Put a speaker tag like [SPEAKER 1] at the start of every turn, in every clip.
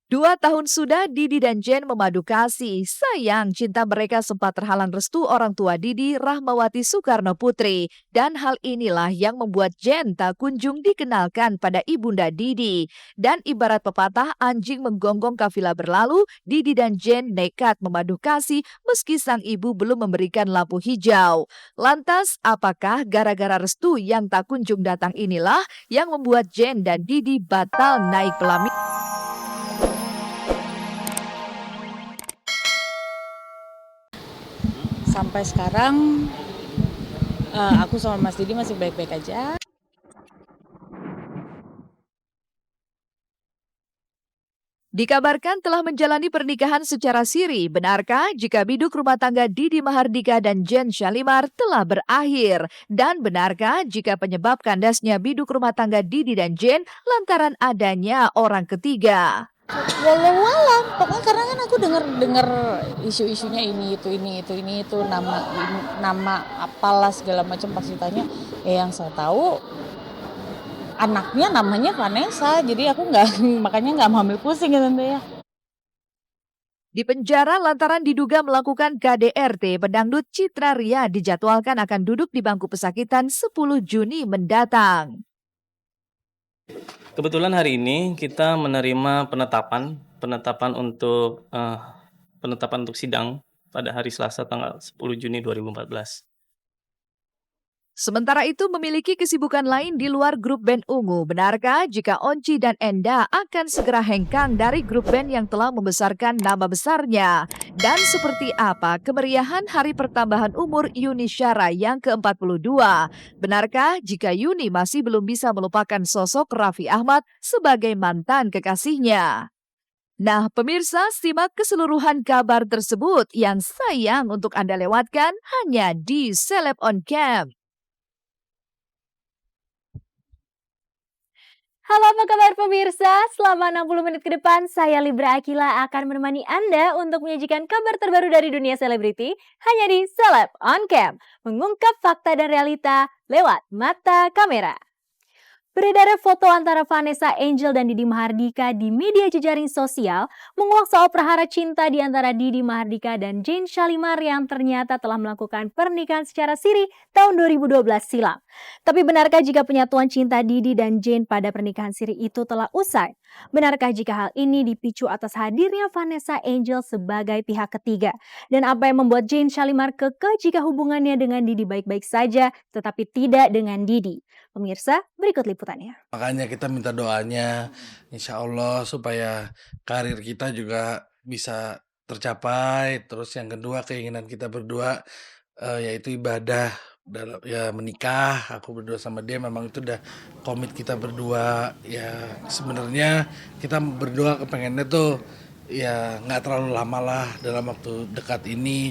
[SPEAKER 1] 2 tahun sudah Didi dan Jen memadu kasih. Sayang, cinta mereka sempat terhalang restu orang tua Didi, Rahmawati Soekarno Putri. Dan hal inilah yang membuat Jen tak kunjung dikenalkan pada ibunda Didi. Dan ibarat pepatah anjing menggonggong kafilah berlalu, Didi dan Jen nekat memadu kasih meski sang ibu belum memberikan lampu hijau. Lantas, apakah gara-gara restu yang tak kunjung datang inilah yang membuat Jen dan Didi batal naik pelaminan?
[SPEAKER 2] Sampai sekarang aku sama Mas Didi masih baik-baik aja.
[SPEAKER 1] Dikabarkan telah menjalani pernikahan secara siri. Benarkah jika biduk rumah tangga Didi Mahardika dan Jen Shalimar telah berakhir? Dan benarkah jika penyebab kandasnya biduk rumah tangga Didi dan Jen lantaran adanya orang ketiga?
[SPEAKER 2] Walau alam, pokoknya karena kan aku dengar isu-isunya ini itu nama apalah segala macam pas ditanya. Yang saya tahu anaknya namanya Vanessa, jadi aku makanya nggak mau ambil pusing ya tante ya.
[SPEAKER 1] Di penjara lantaran diduga melakukan KDRT, pedangdut Citra Ria dijadwalkan akan duduk di bangku pesakitan 10 Juni mendatang.
[SPEAKER 3] Kebetulan hari ini kita menerima penetapan untuk sidang pada hari Selasa tanggal 10 Juni 2014.
[SPEAKER 1] Sementara itu memiliki kesibukan lain di luar grup band Ungu. Benarkah jika Onci dan Enda akan segera hengkang dari grup band yang telah membesarkan nama besarnya? Dan seperti apa kemeriahan hari pertambahan umur Yuni Syara yang ke-42? Benarkah jika Yuni masih belum bisa melupakan sosok Raffi Ahmad sebagai mantan kekasihnya? Nah, pemirsa, simak keseluruhan kabar tersebut yang sayang untuk Anda lewatkan hanya di Celeb on Cam.
[SPEAKER 4] Halo apa kabar pemirsa, selama 60 menit ke depan saya Libra Akila akan menemani Anda untuk menyajikan kabar terbaru dari dunia selebriti hanya di Celeb on Cam, mengungkap fakta dan realita lewat mata kamera. Beredarnya foto antara Vanessa Angel dan Didi Mahardika di media jejaring sosial menguak soal prahara cinta di antara Didi Mahardika dan Jen Shalimar yang ternyata telah melakukan pernikahan secara siri tahun 2012 silam. Tapi benarkah jika penyatuan cinta Didi dan Jen pada pernikahan siri itu telah usai? Benarkah jika hal ini dipicu atas hadirnya Vanessa Angel sebagai pihak ketiga? Dan apa yang membuat Jen Shalimar kekeh jika hubungannya dengan Didi baik-baik saja tetapi tidak dengan Didi? Pemirsa, berikut liputannya.
[SPEAKER 5] Makanya kita minta doanya, insya Allah supaya karir kita juga bisa tercapai. Terus yang kedua keinginan kita berdua yaitu ibadah dalam ya menikah. Aku berdua sama dia memang itu udah komit kita berdua. Ya sebenarnya kita berdua kepengennya tuh ya nggak terlalu lama lah dalam waktu dekat ini.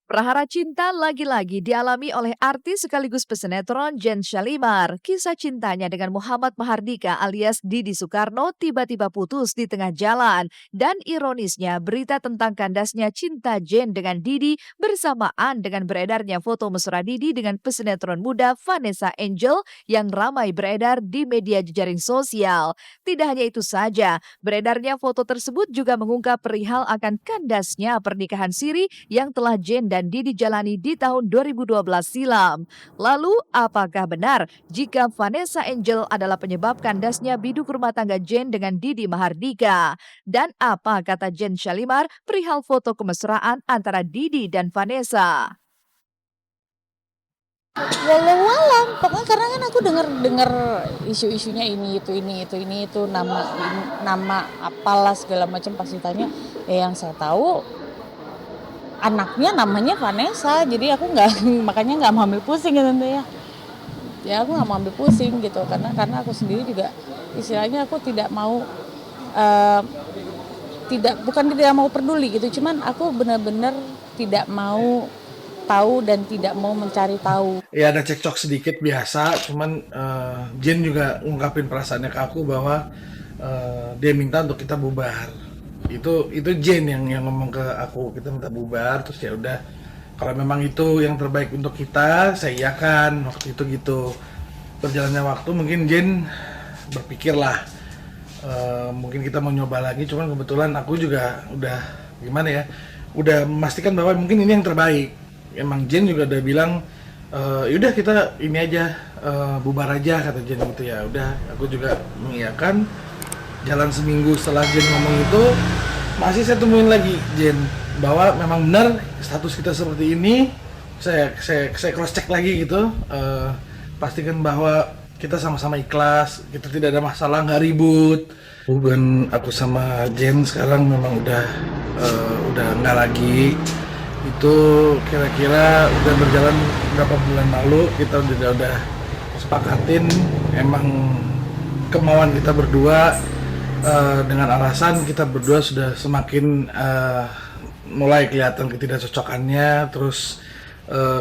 [SPEAKER 1] Prahara cinta lagi-lagi dialami oleh artis sekaligus pesinetron Jen Shalimar. Kisah cintanya dengan Muhammad Mahardika alias Didi Soekarno tiba-tiba putus di tengah jalan. Dan ironisnya berita tentang kandasnya cinta Jen dengan Didi bersamaan dengan beredarnya foto mesra Didi dengan pesinetron muda Vanessa Angel yang ramai beredar di media jejaring sosial. Tidak hanya itu saja, beredarnya foto tersebut juga mengungkap perihal akan kandasnya pernikahan siri yang telah Jen dan Didi jalani di tahun 2012 silam. Lalu, apakah benar jika Vanessa Angel adalah penyebab kandasnya biduk rumah tangga Jen dengan Didi Mahardika? Dan apa kata Jen Shalimar perihal foto kemesraan antara Didi dan Vanessa?
[SPEAKER 2] Walau alam, pokoknya karena kan aku dengar isu-isunya ini itu nama apalah segala macam pas ditanya. Yang saya tahu anaknya namanya Vanessa, jadi aku makanya nggak mau ambil pusing ya tante ya. Ya aku nggak mau ambil pusing gitu karena aku sendiri juga istilahnya aku tidak mau bukan tidak mau peduli gitu, cuman aku benar-benar tidak mau tahu dan tidak mau mencari tahu.
[SPEAKER 5] Ya ada cekcok sedikit biasa, cuman Jen juga ngungkapin perasaannya ke aku bahwa dia minta untuk kita bubar. Itu Jen yang ngomong ke aku, kita minta bubar, terus ya udah kalau memang itu yang terbaik untuk kita, saya iyakan waktu itu gitu. Berjalannya waktu mungkin Jen berpikirlah mungkin kita mau nyoba lagi, cuman kebetulan aku juga udah gimana ya, udah memastikan bahwa mungkin ini yang terbaik. Emang Jen juga udah bilang yaudah kita ini aja bubar aja kata Jen gitu ya. Udah aku juga mengiyakan. Jalan seminggu setelah Jen ngomong itu, masih saya temuin lagi Jen bahwa memang benar status kita seperti ini. Saya cross check lagi gitu, pastikan bahwa kita sama-sama ikhlas, kita tidak ada masalah, nggak ribut. Hubungan aku sama Jen sekarang memang udah nggak lagi. Itu kira-kira udah berjalan berapa bulan lalu, kita udah sepakatin emang kemauan kita berdua, dengan alasan kita berdua sudah semakin mulai kelihatan ketidakcocokannya. Terus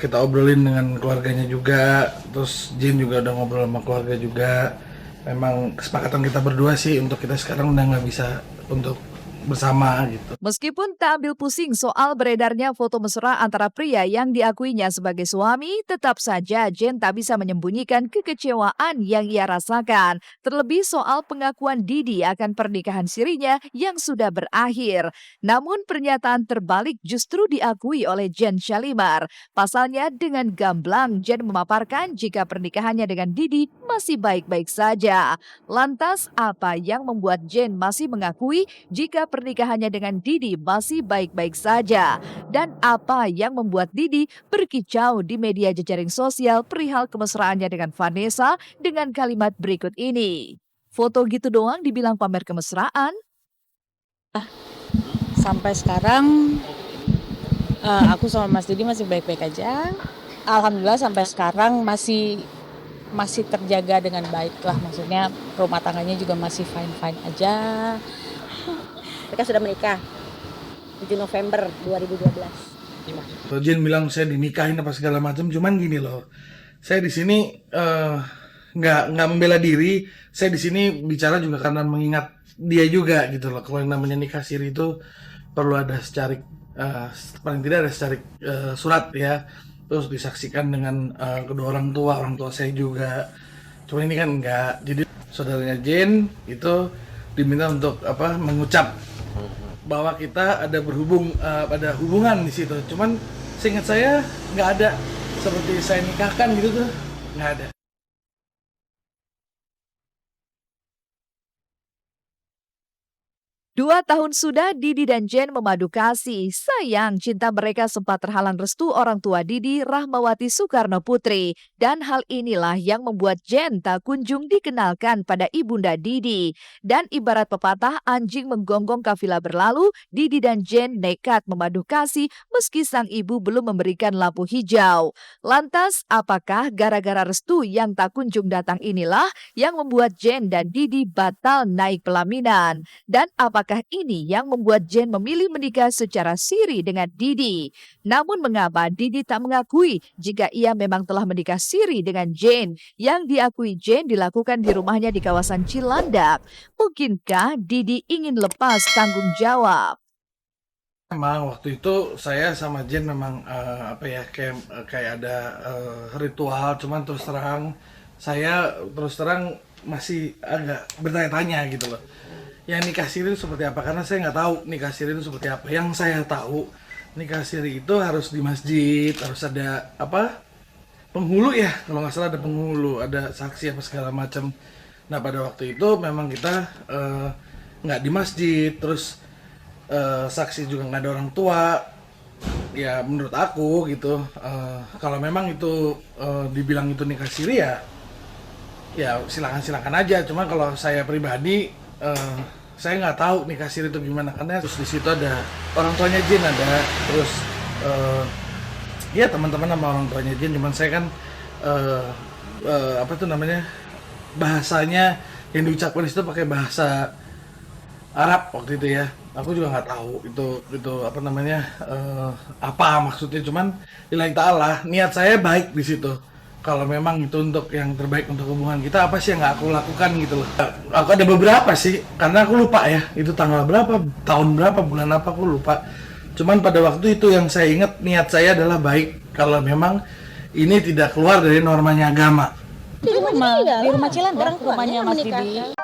[SPEAKER 5] kita obrolin dengan keluarganya juga, terus Jin juga udah ngobrol sama keluarga juga. Memang kesepakatan kita berdua sih untuk kita sekarang udah nggak bisa untuk bersama gitu.
[SPEAKER 1] Meskipun tak ambil pusing soal beredarnya foto mesra antara pria yang diakuinya sebagai suami, tetap saja Jen tak bisa menyembunyikan kekecewaan yang ia rasakan. Terlebih soal pengakuan Didi akan pernikahan sirinya yang sudah berakhir. Namun pernyataan terbalik justru diakui oleh Jen Shalimar. Pasalnya dengan gamblang Jen memaparkan jika pernikahannya dengan Didi masih baik-baik saja. Lantas apa yang membuat Jen masih mengakui jika pernikahannya dengan Didi masih baik-baik saja? Dan apa yang membuat Didi berkicau di media jejaring sosial perihal kemesraannya dengan Vanessa dengan kalimat berikut ini? Foto gitu doang dibilang pamer kemesraan?
[SPEAKER 2] Sampai sekarang aku sama Mas Didi masih baik-baik aja. Alhamdulillah sampai sekarang masih terjaga dengan baik lah, maksudnya rumah tangganya juga masih fine-fine aja.
[SPEAKER 4] Mereka sudah menikah 7 November 2012.
[SPEAKER 5] Jen bilang saya dinikahin apa segala macam, cuman gini loh, saya di sini nggak membela diri, saya di sini bicara juga karena mengingat dia juga gitu loh. Kalau yang namanya nikah siri itu perlu ada secarik, paling tidak ada secarik surat ya, terus disaksikan dengan kedua orang tua saya juga. Cuma ini kan enggak, jadi saudaranya Jen itu diminta untuk mengucap bahwa kita ada ada hubungan di situ. Cuman seingat saya nggak ada seperti saya nikahkan gitu tuh, nggak ada.
[SPEAKER 1] 2 tahun sudah Didi dan Jen memadu kasih. Sayang, cinta mereka sempat terhalang restu orang tua Didi, Rahmawati Soekarno Putri. Dan hal inilah yang membuat Jen tak kunjung dikenalkan pada ibunda Didi. Dan ibarat pepatah anjing menggonggong kafilah berlalu, Didi dan Jen nekat memadu kasih meski sang ibu belum memberikan lampu hijau. Lantas, apakah gara-gara restu yang tak kunjung datang inilah yang membuat Jen dan Didi batal naik pelaminan? Dan apakah ini yang membuat Jen memilih menikah secara siri dengan Didi? Namun mengapa Didi tak mengakui jika ia memang telah menikah siri dengan Jen? Yang diakui Jen dilakukan di rumahnya di kawasan Cilandak. Mungkinkah Didi ingin lepas tanggung jawab?
[SPEAKER 5] Emang waktu itu saya sama Jen memang kayak ada ritual, cuman saya terus terang masih agak bertanya-tanya gitu loh. Yang nikah siri itu seperti apa? Karena saya nggak tahu nikah siri itu seperti apa. Yang saya tahu nikah siri itu harus di masjid, harus ada penghulu ya, kalau nggak salah ada penghulu, ada saksi apa segala macam. Nah pada waktu itu memang kita nggak di masjid, terus saksi juga nggak ada orang tua. Ya menurut aku gitu, kalau memang itu dibilang itu nikah siri ya silakan aja. Cuma kalau saya pribadi saya nggak tahu nikah siri itu gimana, karena terus di situ ada orang tuanya Jen, ada terus ya teman-teman sama orang tuanya Jen. Cuman saya kan bahasanya yang diucapkan di situ pakai bahasa Arab waktu itu ya. Aku juga nggak tahu itu apa maksudnya. Cuman lillahi ta'ala niat saya baik di situ. kalau memang itu untuk yang terbaik untuk hubungan kita, apa sih yang nggak aku lakukan gitu loh. Aku ada beberapa sih, karena aku lupa ya, itu tanggal berapa, tahun berapa, bulan apa aku lupa. Cuman pada waktu itu yang saya ingat, niat saya adalah baik kalau memang ini tidak keluar dari normanya agama.
[SPEAKER 2] Di rumah Cilandak, rumahnya Mas Didi.